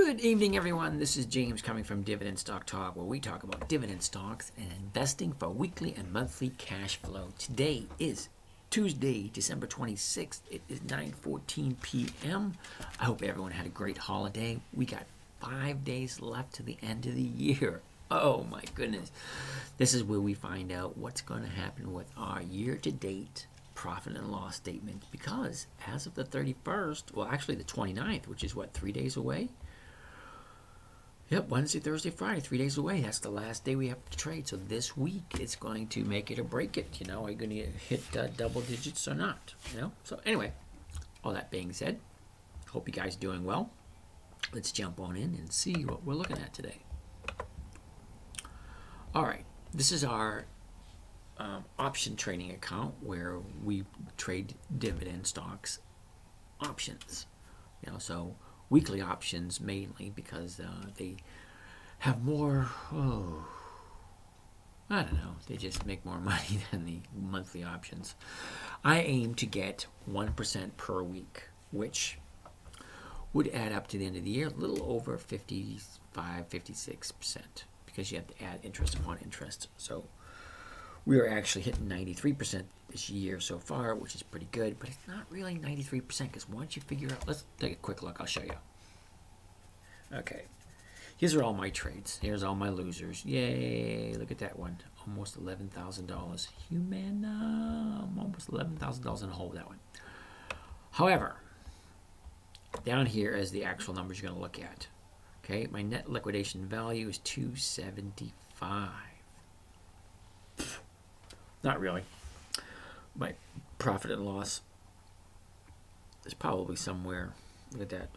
Good evening, everyone. This is James coming from Dividend Stock Talk, where we talk about dividend stocks and investing for weekly and monthly cash flow. Today is Tuesday, December 26th. It is 9:14 p.m. I hope everyone had a great holiday. We got 5 days left to the end of the year. Oh my goodness. This is where we find out what's going to happen with our year-to-date profit and loss statement, because as of the 31st, well, actually the 29th, which is what, 3 days away? Yep, Wednesday, Thursday, Friday, 3 days away. That's the last day we have to trade. So this week, it's going to make it or break it. You know, are you going to hit double digits or not? You know. So anyway, all that being said, hope you guys are doing well. Let's jump on in and see what we're looking at today. All right, this is our option trading account where we trade dividend stocks options. You know, so weekly options mainly because they have more, I don't know, they just make more money than the monthly options. I aim to get 1% per week, which would add up to the end of the year a little over 55, 56%, because you have to add interest upon interest. So we are actually hitting 93% this year so far, which is pretty good, but it's not really 93% because once you figure out, let's take a quick look, I'll show you. Okay, here's are all my trades. Here's all my losers. Yay, look at that one. Almost $11,000. Humana, almost $11,000 in a hole, that one. However, down here is the actual numbers you're going to look at. Okay, my net liquidation value is $275. Not really. My profit and loss is probably somewhere. Look at that.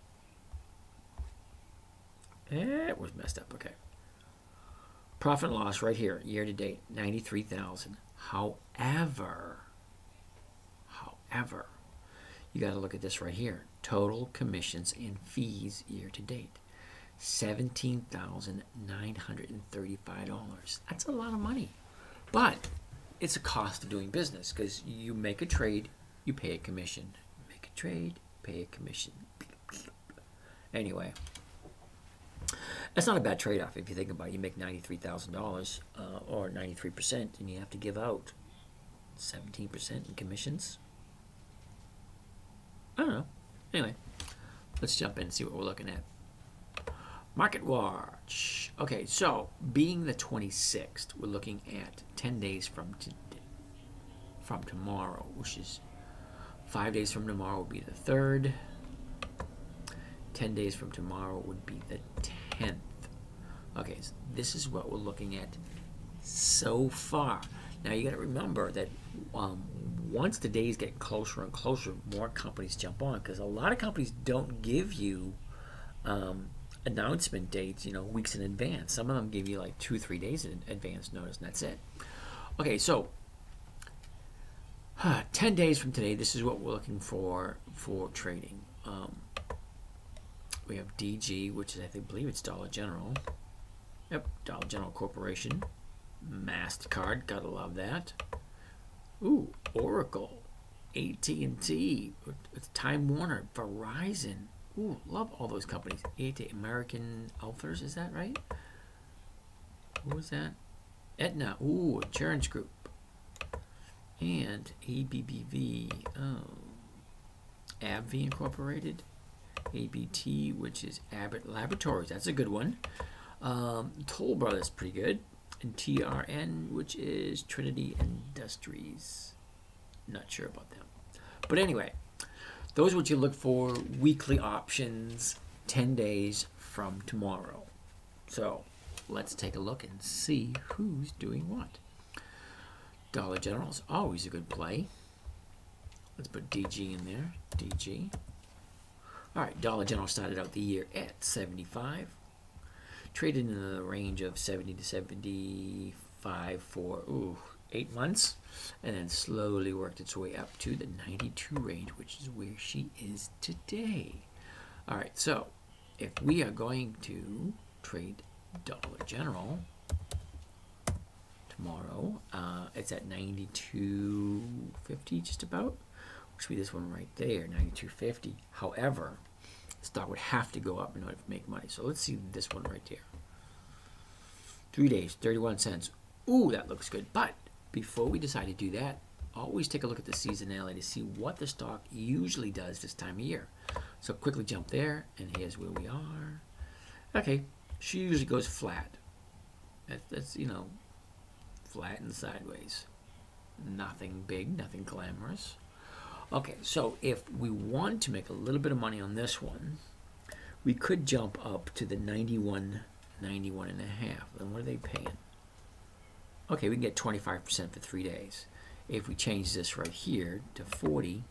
It was messed up. Okay. Profit and loss right here, year to date, 93,000. However, you got to look at this right here. Total commissions and fees year to date, $17,935. That's a lot of money, but it's a cost of doing business because you make a trade, you pay a commission. Make a trade, pay a commission. Anyway, that's not a bad trade-off if you think about it. You make $93,000 or 93%, and you have to give out 17% in commissions. I don't know. Anyway, let's jump in and see what we're looking at. Market watch. Okay, so being the 26th, we're looking at 10 days from tomorrow, which is 5 days from tomorrow would be the 3rd. 10 days from tomorrow would be the 10th. Okay, so this is what we're looking at so far. Now you got to remember that once the days get closer and closer, more companies jump on, because a lot of companies don't give you announcement dates, you know, weeks in advance. Some of them give you like 2-3 days in advance notice, and that's it. Okay, so 10 days from today, this is what we're looking for trading. We have DG, which is, I believe it's Dollar General. Yep, Dollar General Corporation. MasterCard, gotta love that. Ooh, Oracle, AT&T, Time Warner, Verizon. Ooh, love all those companies. American Outfitters, is that right? What was that? Aetna, ooh, Insurance Group. And ABBV, AbbVie Incorporated. ABT, which is Abbott Laboratories. That's a good one. Toll Brothers, pretty good. And TRN, which is Trinity Industries. Not sure about them. But anyway, those are what you look for, weekly options, 10 days from tomorrow. So let's take a look and see who's doing what. Dollar General is always a good play. Let's put DG in there. DG. All right, Dollar General started out the year at 75. Traded in the range of 70 to 75 for 8 months, and then slowly worked its way up to the 92 range, which is where she is today. All right, so if we are going to trade Dollar General tomorrow, it's at 92.50 just about, which would be this one right there, 92.50. However, The stock would have to go up in order to make money. So let's see this one right here. 3 days, 31 cents. Ooh, that looks good. But before we decide to do that, always take a look at the seasonality to see what the stock usually does this time of year. So quickly jump there, and here's where we are. Okay, she usually goes flat. That's you know, flat and sideways. Nothing big, nothing glamorous. Okay, so if we want to make a little bit of money on this one, we could jump up to the 91, 91 and a half. Then what are they paying? Okay, we can get 25% for 3 days. If we change this right here to 40,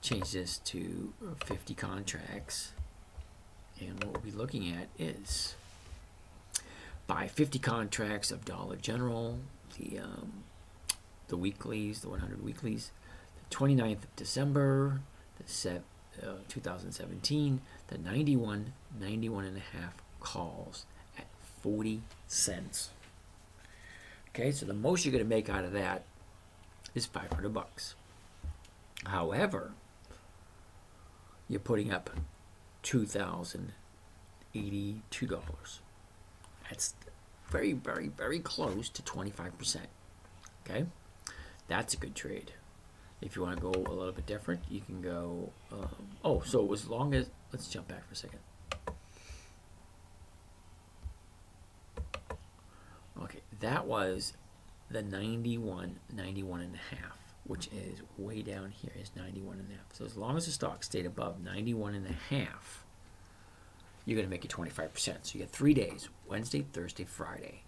change this to 50 contracts, and what we'll be looking at is buy 50 contracts of Dollar General, the weeklies, the 100 weeklies, the 29th of December, 2017, the 91, 91 and a half calls at 40 cents. Okay, so the most you're going to make out of that is 500 bucks. However, you're putting up $2,082. That's very, very, very close to 25%. Okay, that's a good trade. If you want to go a little bit different, you can go. So as long as, let's jump back for a second. Okay, that was the 91, 91 and a half, which is way down here is 91 and a half. So as long as the stock stayed above 91 and a half, you're going to make it 25%. So you get 3 days, Wednesday, Thursday, Friday.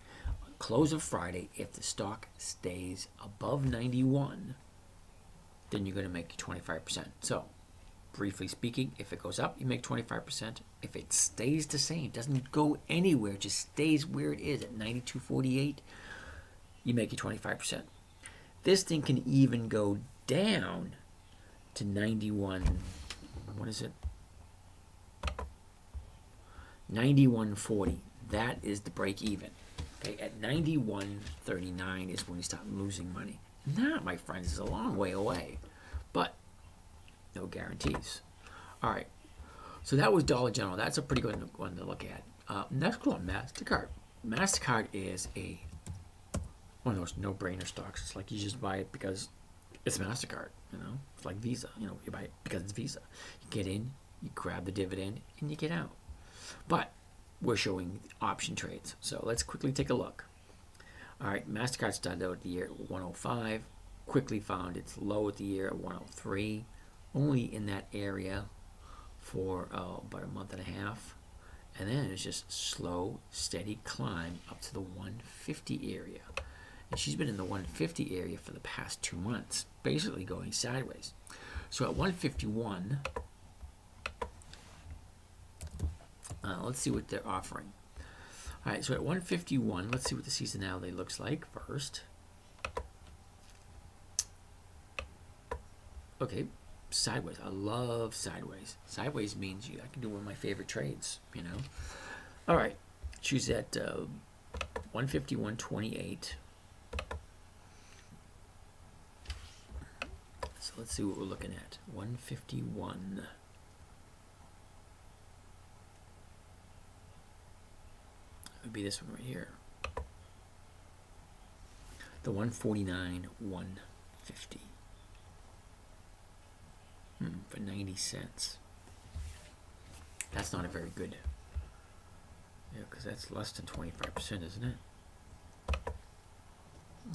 Close of Friday, if the stock stays above 91, then you're going to make 25%. So, briefly speaking, if it goes up, you make 25%. If it stays the same, doesn't go anywhere, just stays where it is at 92.48, you make it 25%. This thing can even go down to 91. What is it? 91.40. That is the break even. Okay, at 91.39 is when you start losing money. That, my friends, is a long way away, but no guarantees. All right, so that was Dollar General. That's a pretty good one to look at. Next one, MasterCard. MasterCard is one of those no-brainer stocks. It's like you just buy it because it's MasterCard. You know, it's like Visa. You know, you buy it because it's Visa. You get in, you grab the dividend, and you get out. But we're showing option trades, so let's quickly take a look. All right, MasterCard started out the year at 105, quickly found its low at the year at 103, only in that area for about a month and a half, and then it's just slow, steady climb up to the 150 area. And she's been in the 150 area for the past 2 months, basically going sideways. So at 151, let's see what they're offering. All right, so at 151, let's see what the seasonality looks like first. Okay, sideways. I love sideways. Sideways means I can do one of my favorite trades, you know. All right, choose at 151.28. So let's see what we're looking at. 151. Would be this one right here. The 149, 150. For 90 cents. That's not a very good. Yeah, because that's less than 25%, isn't it?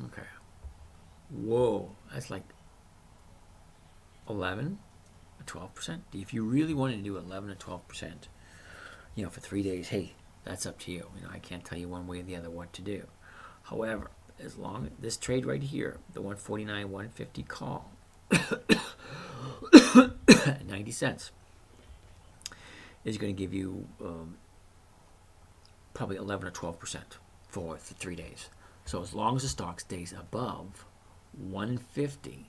Okay. Whoa, that's like 11 or 12%. If you really wanted to do 11 or 12%, you know, for 3 days, hey, that's up to you. You know, I can't tell you one way or the other what to do. However, as long as this trade right here, the 149, 150 call, 90 cents, is going to give you probably 11 or 12% for 3 days. So as long as the stock stays above 150,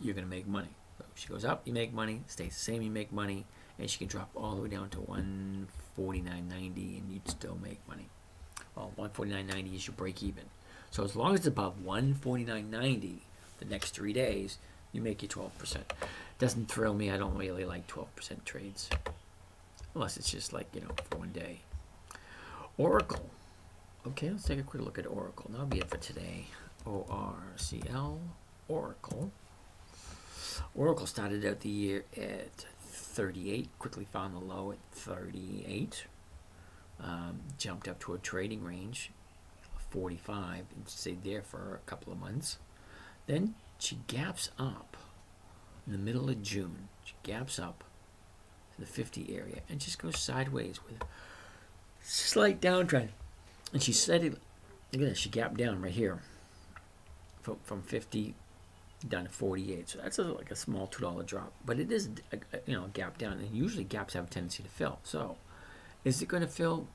you're going to make money. So if she goes up, you make money. Stays the same, you make money. And she can drop all the way down to 149.90 and you'd still make money. Well, 149.90 is your break even. So as long as it's above 149.90 the next 3 days, You make your 12%. Doesn't thrill me. I don't really like 12% trades. Unless it's just like, for one day. Oracle. Okay, let's take a quick look at Oracle. That'll be it for today. ORCL. Oracle. Oracle started out the year at 38. Quickly found the low at 38. Jumped up to a trading range of 45 and stayed there for a couple of months. Then she gaps up in the middle of June. She gaps up to the 50 area and just goes sideways with a slight downtrend. And she said, look at this, she gapped down right here from 50 down to 48. So that's like a small $2 drop, but it is a gap down, and usually gaps have a tendency to fill. So is it going to fill?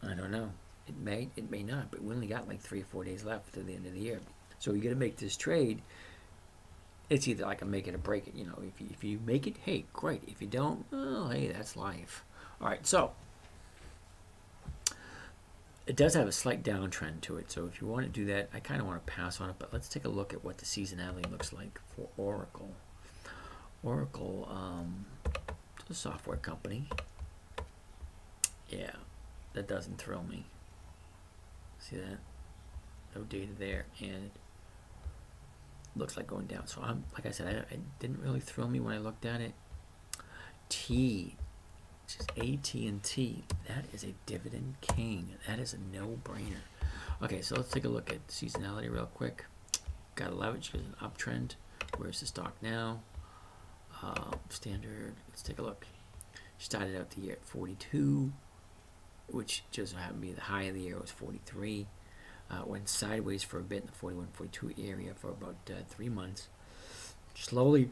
I don't know. It may not, but we only got like 3 or 4 days left to the end of the year. So you got to make this trade. It's either like a make it or break it. If you make it, hey, great. If you don't, oh, hey, that's life. All right, so it does have a slight downtrend to it. So if you want to do that, I kind of want to pass on it. But let's take a look at what the seasonality looks like for Oracle. Oracle, it's a software company. Yeah, that doesn't thrill me. See that? No data there, and it looks like going down. So like I said, it didn't really thrill me when I looked at it. T, which is AT&T. That is a dividend king. That is a no-brainer. Okay, so let's take a look at seasonality real quick. Got 11, which is an uptrend. Where's the stock now? Standard. Let's take a look. Started out the year at 42, which just happened to be the high of the year. Was 43. Went sideways for a bit in the 41, 42 area for about 3 months. Slowly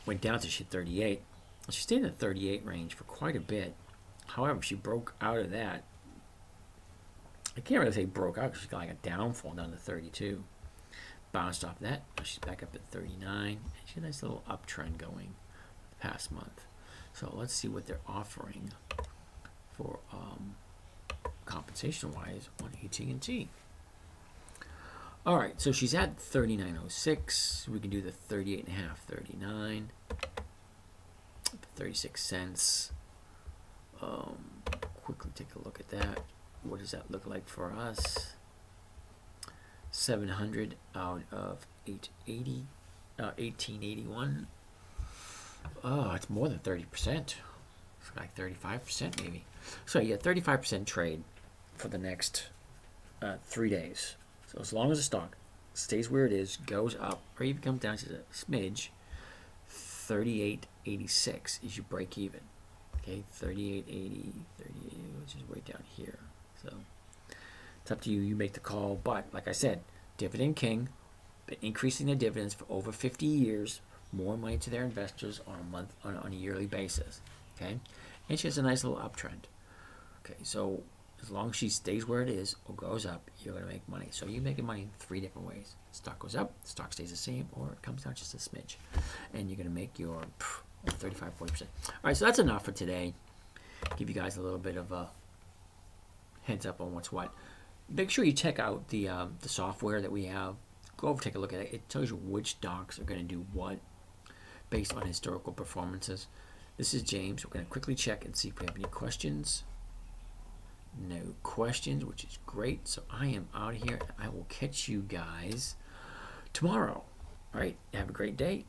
went down to 38. She stayed in the 38 range for quite a bit. However, she broke out of that. I can't really say broke out because she got like a downfall down to 32. Bounced off that. Now she's back up at 39. She had a nice little uptrend going the past month. So let's see what they're offering for compensation-wise on AT&T. All right, so she's at 39.06. We can do the 38.5, 39, 36 cents. Quickly take a look at that. What does that look like for us? 700 out of 880, 1881. Oh, it's more than 30%. It's like 35% maybe. So you get 35% trade for the next 3 days. So as long as the stock stays where it is, goes up, or even comes down to a smidge, 38.86 is your break even. Okay, 38.80, 38, which is right down here. So it's up to you. You make the call. But like I said, dividend king, been increasing their dividends for over 50 years, more money to their investors on a yearly basis. Okay, and she has a nice little uptrend. Okay, so as long as she stays where it is or goes up, you're going to make money. So you're making money in 3 different ways. Stock goes up, stock stays the same, or it comes down just a smidge. And you're going to make your 35, 40%. All right, so that's enough for today. Give you guys a little bit of a heads up on what's what. Make sure you check out the software that we have. Go over, take a look at it. It tells you which stocks are going to do what based on historical performances. This is James. We're going to quickly check and see if we have any questions. No questions, which is great. So I am out of here. I will catch you guys tomorrow. All right. Have a great day.